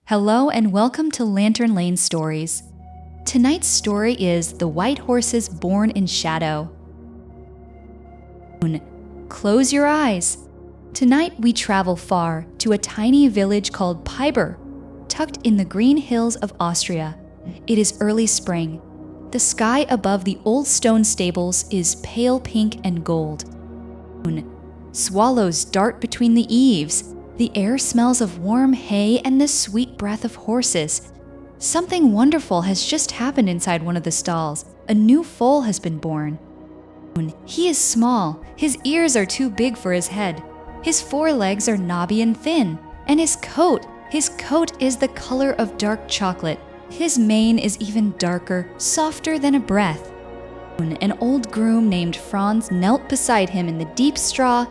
Hello and welcome to Lantern Lane Stories. Tonight's story is The White Horses Born in Shadow. Close your eyes. Tonight we travel far to a tiny village called Piber, tucked in the green hills of Austria. It is early spring. The sky above the old stone stables is pale pink and gold. Swallows dart between the eaves. The air smells of warm hay and the sweet breath of horses. Something wonderful has just happened inside one of the stalls. A new foal has been born. He is small. His ears are too big for his head. His forelegs are knobby and thin. And his coat is the color of dark chocolate. His mane is even darker, softer than a breath. An old groom named Franz knelt beside him in the deep straw.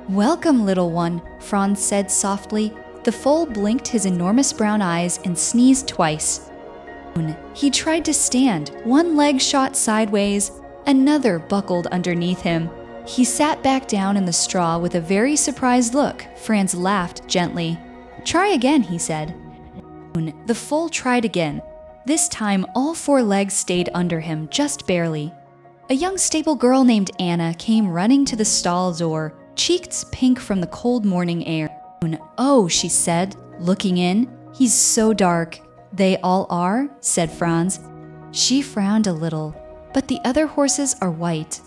"Welcome, little one," Franz said softly. The foal blinked his enormous brown eyes and sneezed twice. He tried to stand. One leg shot sideways, another buckled underneath him. He sat back down in the straw with a very surprised look. Franz laughed gently. "Try again," he said. The foal tried again. This time, all four legs stayed under him, just barely. A young stable girl named Anna came running to the stall door, cheeks pink from the cold morning air. "Oh," she said, looking in. "He's so dark." "They all are," said Franz. She frowned a little. "But the other horses are white."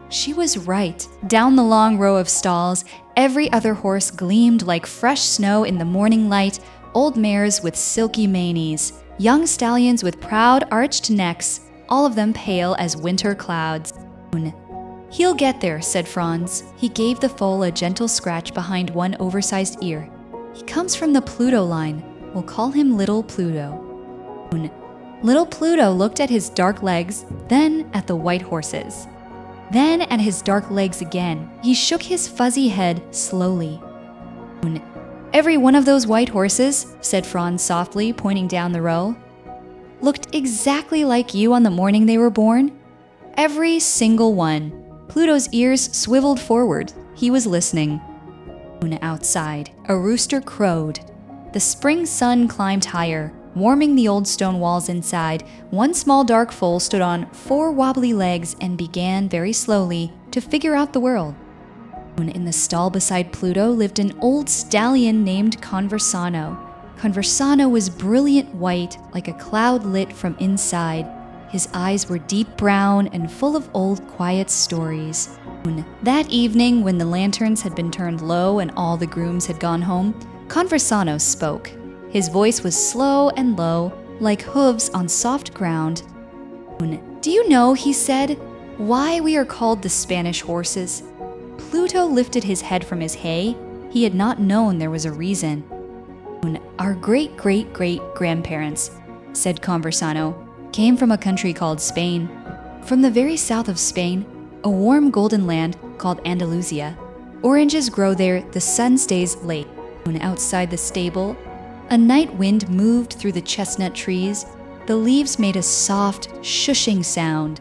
She was right. Down the long row of stalls, every other horse gleamed like fresh snow in the morning light, old mares with silky manes, young stallions with proud arched necks, all of them pale as winter clouds. "He'll get there," said Franz. He gave the foal a gentle scratch behind one oversized ear. "He comes from the Pluto line. We'll call him Little Pluto." Little Pluto looked at his dark legs, then at the white horses. Then at his dark legs again. He shook his fuzzy head slowly. "Every one of those white horses," said Franz softly, pointing down the row, "looked exactly like you on the morning they were born. Every single one." Pluto's ears swiveled forward. He was listening. Outside, a rooster crowed. The spring sun climbed higher, warming the old stone walls inside. One small dark foal stood on four wobbly legs and began very slowly to figure out the world. In the stall beside Pluto lived an old stallion named Conversano. Conversano was brilliant white, like a cloud lit from inside. His eyes were deep brown and full of old, quiet stories. That evening, when the lanterns had been turned low and all the grooms had gone home, Conversano spoke. His voice was slow and low, like hooves on soft ground. "Do you know," he said, "why we are called the Spanish horses?" Pluto lifted his head from his hay. He had not known there was a reason. "Our great-great-great-grandparents," said Conversano, "came from a country called Spain. From the very south of Spain, a warm golden land called Andalusia. Oranges grow there, the sun stays late. Outside the stable, a night wind moved through the chestnut trees. The leaves made a soft, shushing sound.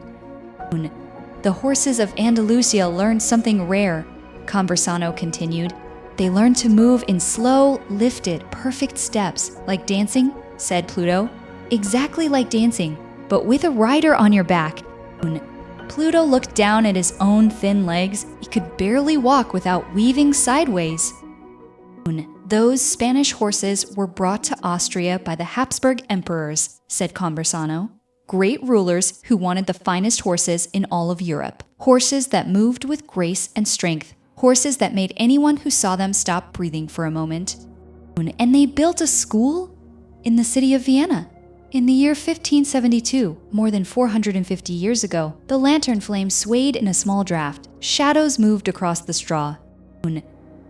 The horses of Andalusia learned something rare," Conversano continued. "They learned to move in slow, lifted, perfect steps, like dancing," said Pluto. "Exactly like dancing, but with a rider on your back." Pluto looked down at his own thin legs. He could barely walk without weaving sideways. "Those Spanish horses were brought to Austria by the Habsburg emperors," said Conversano. "Great rulers who wanted the finest horses in all of Europe. Horses that moved with grace and strength. Horses that made anyone who saw them stop breathing for a moment. And they built a school in the city of Vienna. In the year 1572, more than 450 years ago, the lantern flame swayed in a small draft. Shadows moved across the straw.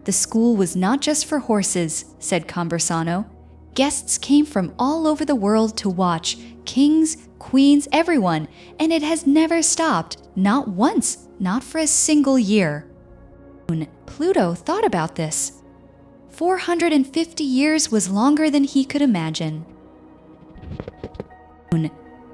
The school was not just for horses," said Conversano. "Guests came from all over the world to watch. Kings, queens, everyone. And it has never stopped. Not once. Not for a single year." Pluto thought about this. 450 years was longer than he could imagine.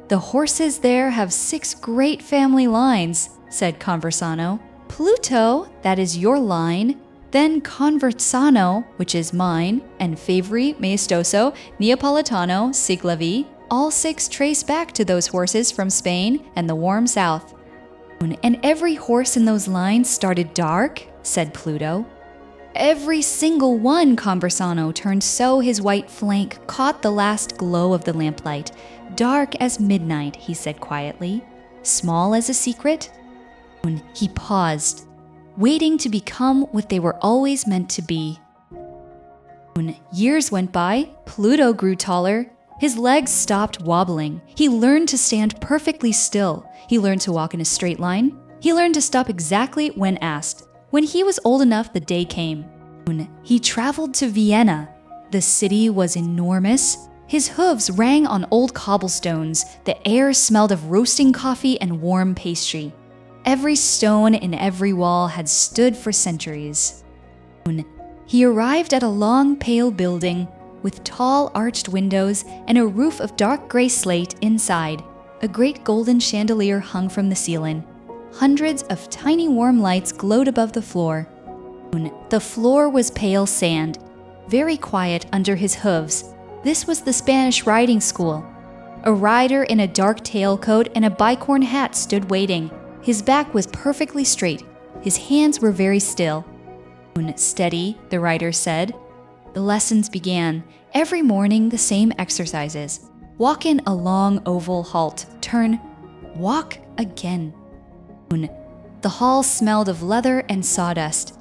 "The horses there have 6 great family lines," said Conversano. "Pluto, that is your line. Then conversano, which is mine, and favori, maestoso, neapolitano, siglavi, all 6 trace back to those horses from Spain and the warm south. And every horse in those lines started dark, said Pluto. Every single one, Conversano turned so his white flank caught the last glow of the lamplight. Dark as midnight, he said quietly. Small as a secret? He paused, waiting to become what they were always meant to be. Years went by, Pluto grew taller. His legs stopped wobbling. He learned to stand perfectly still. He learned to walk in a straight line. He learned to stop exactly when asked. When he was old enough, the day came. He traveled to Vienna. The city was enormous. His hooves rang on old cobblestones. The air smelled of roasting coffee and warm pastry. Every stone in every wall had stood for centuries. He arrived at a long, pale building with tall, arched windows and a roof of dark gray slate inside. A great golden chandelier hung from the ceiling. Hundreds of tiny warm lights glowed above the floor. The floor was pale sand, very quiet under his hooves. This was the Spanish riding school. A rider in a dark tailcoat and a bicorn hat stood waiting. His back was perfectly straight. His hands were very still. Steady, the rider said. The lessons began. Every morning, the same exercises. Walk in a long oval halt. Turn. Walk again. The hall smelled of leather and sawdust.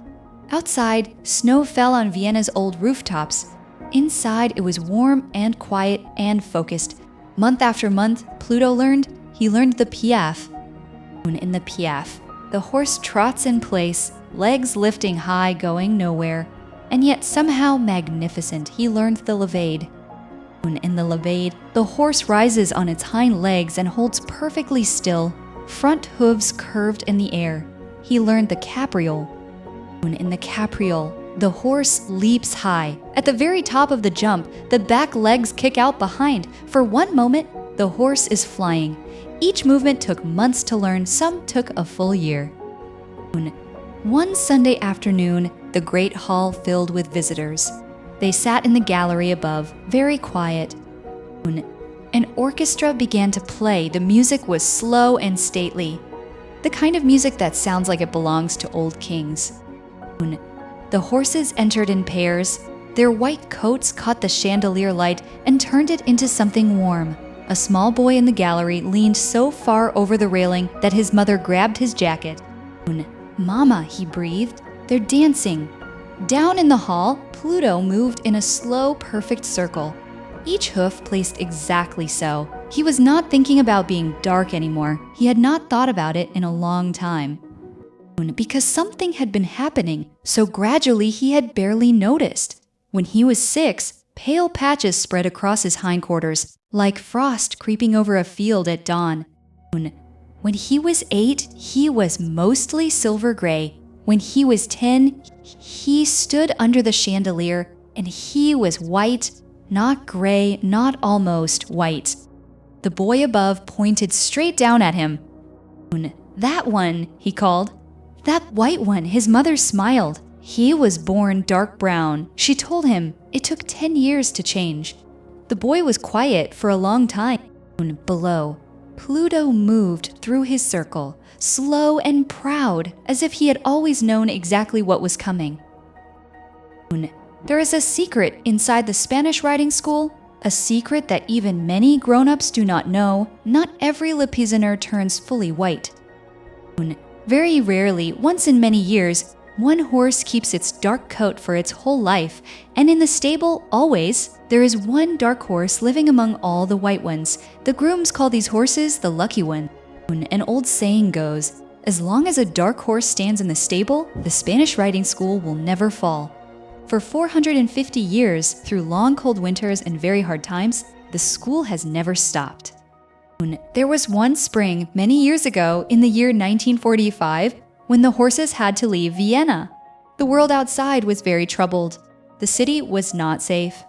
Outside, snow fell on Vienna's old rooftops. Inside, it was warm and quiet and focused. Month after month, Pluto learned the piaffe. In the piaffe, the horse trots in place, legs lifting high, going nowhere, and yet somehow magnificent. He learned the levade. In the levade, the horse rises on its hind legs and holds perfectly still, front hooves curved in the air. He learned the capriole. In the capriole, the horse leaps high. At the very top of the jump, the back legs kick out behind. For one moment, the horse is flying. Each movement took months to learn, some took a full year. One Sunday afternoon, the great hall filled with visitors. They sat in the gallery above, very quiet. An orchestra began to play. The music was slow and stately, the kind of music that sounds like it belongs to old kings. The horses entered in pairs. Their white coats caught the chandelier light and turned it into something warm. A small boy in the gallery leaned so far over the railing that his mother grabbed his jacket. "Mama," he breathed, "they're dancing." Down in the hall, Pluto moved in a slow, perfect circle. Each hoof placed exactly so. He was not thinking about being dark anymore. He had not thought about it in a long time. Because something had been happening, so gradually he had barely noticed. When he was 6, pale patches spread across his hindquarters, like frost creeping over a field at dawn. When he was 8, he was mostly silver gray. When he was 10, he stood under the chandelier, and he was white, not gray, not almost white. The boy above pointed straight down at him. "That one," he called. "That white one." His mother smiled. He was born dark brown. She told him it took 10 years to change. The boy was quiet for a long time. Below, Pluto moved through his circle, slow and proud, as if he had always known exactly what was coming. There is a secret inside the Spanish riding school, a secret that even many grown-ups do not know. Not every Lipizzaner turns fully white. Very rarely, once in many years, one horse keeps its dark coat for its whole life, and in the stable, always, there is one dark horse living among all the white ones. The grooms call these horses the lucky one. An old saying goes, as long as a dark horse stands in the stable, the Spanish riding school will never fall. For 450 years, through long cold winters and very hard times, the school has never stopped. There was one spring many years ago in the year 1945 when the horses had to leave Vienna. The world outside was very troubled. The city was not safe.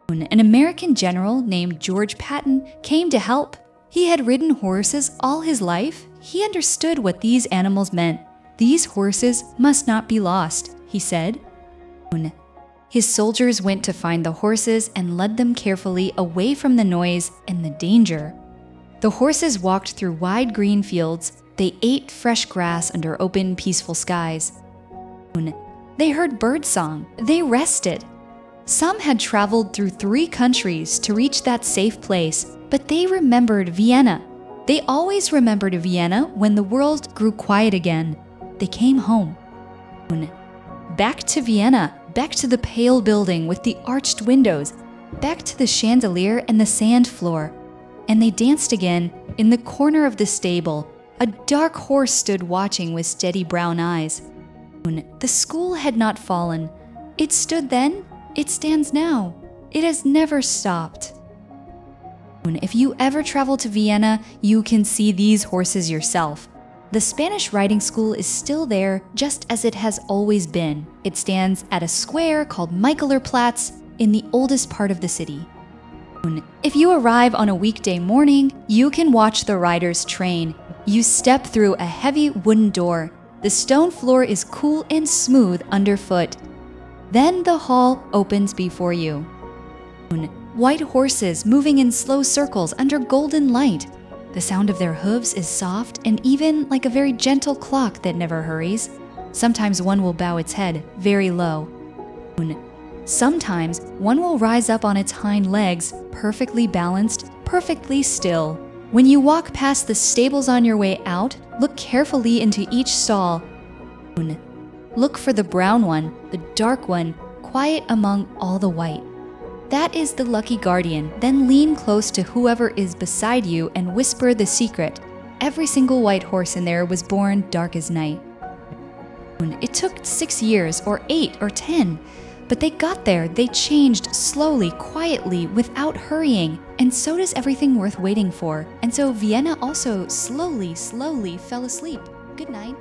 An American general named George Patton came to help. He had ridden horses all his life. He understood what these animals meant. These horses must not be lost. he said. His soldiers went to find the horses and led them carefully away from the noise and the danger. The horses walked through wide green fields. They ate fresh grass under open, peaceful skies. They heard birdsong. They rested. Some had traveled through 3 countries to reach that safe place, but they remembered Vienna. They always remembered Vienna when the world grew quiet again. They came home. Back to Vienna, back to the pale building with the arched windows, back to the chandelier and the sand floor. And they danced again in the corner of the stable. A dark horse stood watching with steady brown eyes. The school had not fallen. It stood then, it stands now. It has never stopped. If you ever travel to Vienna, you can see these horses yourself. The Spanish riding school is still there, just as it has always been. It stands at a square called Michaelerplatz in the oldest part of the city. If you arrive on a weekday morning, you can watch the riders train. You step through a heavy wooden door. The stone floor is cool and smooth underfoot. Then the hall opens before you. White horses moving in slow circles under golden light. The sound of their hooves is soft and even like a very gentle clock that never hurries. Sometimes one will bow its head very low. Sometimes one will rise up on its hind legs, perfectly balanced, perfectly still. When you walk past the stables on your way out, look carefully into each stall. Look for the brown one, the dark one, quiet among all the white. That is the lucky guardian. Then lean close to whoever is beside you and whisper the secret. Every single white horse in there was born dark as night. It took 6 years, or 8, or 10. But they got there. They changed slowly, quietly, without hurrying. And so does everything worth waiting for. And so Vienna also slowly fell asleep. Good night.